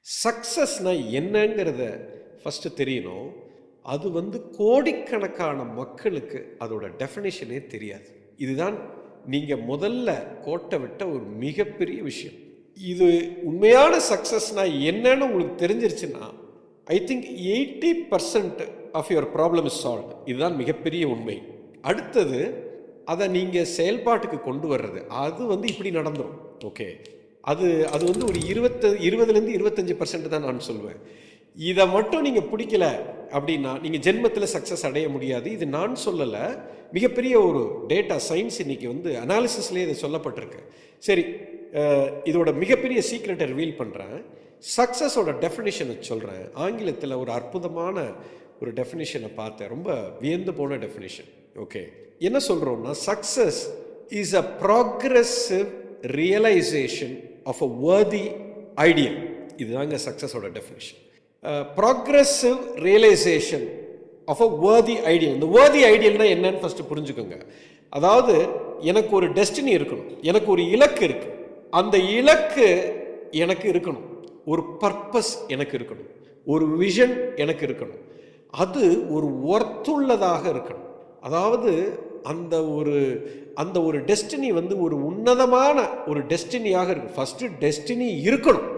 சக்ஸஸ்னா என்னங்கிறத ஃபஸ்ட்டு தெரியணும். அது கோடிக்கணக்கான மக்களுக்கு அதோட டெஃபினேஷனே தெரியாது. இதுதான் நீங்கள் முதல்ல கோட்டை விட்ட ஒரு மிகப்பெரிய விஷயம். இது உண்மையான சக்ஸஸ்னா என்னன்னு உங்களுக்கு தெரிஞ்சிருச்சுன்னா, I think 80% of your problem is solve. இதுதான் மிகப்பெரிய உண்மை. அடுத்தது அதை நீங்கள் செயல்பாட்டுக்கு கொண்டு வர்றது, அது இப்படி நடந்துடும். ஓகே, அது அது ஒரு 20லேருந்து 25% தான் நான் சொல்லுவேன். இதை மட்டும் நீங்கள் பிடிக்கல அப்படின்னா நீங்கள் ஜென்மத்தில் சக்ஸஸ் அடைய முடியாது. இது நான் சொல்லலை, மிகப்பெரிய ஒரு டேட்டா சயின்ஸ் இன்னைக்கு அனாலிசிஸ்லேயே இதை சொல்லப்பட்டிருக்கு. சரி, இதோட மிகப்பெரிய சீக்ரெட்டை ரிவீல் பண்ணுறேன். சக்ஸஸோட டெஃபினிஷனை சொல்கிறேன். ஆங்கிலத்தில் ஒரு அற்புதமான ஒரு டெஃபினிஷனை பார்த்தேன், ரொம்ப வியந்து போன டெஃபினிஷன். ஓகே, என்ன சொல்கிறோம்னா, success is a progressive realisation of a worthy ideal. இதுதாங்க சக்ஸஸோட definition. Progressive realisation of a worthy ideal. இந்த வர்தி ஐடியல்னா என்னன்னு ஃபஸ்ட்டு புரிஞ்சுக்கோங்க. அதாவது எனக்கு ஒரு டெஸ்டினி இருக்கணும், எனக்கு ஒரு இலக்கு இருக்கு, அந்த இலக்கு எனக்கு இருக்கணும், ஒரு பர்பஸ் எனக்கு இருக்கணும், ஒரு விஷன் எனக்கு இருக்கணும், அது ஒரு ஒர்த்துள்ளதாக இருக்கணும். அதாவது அந்த ஒரு டெஸ்டினி ஒரு உன்னதமான ஒரு டெஸ்டினியாக இருக்கு. ஃபர்ஸ்ட் டெஸ்டினி இருக்கணும்.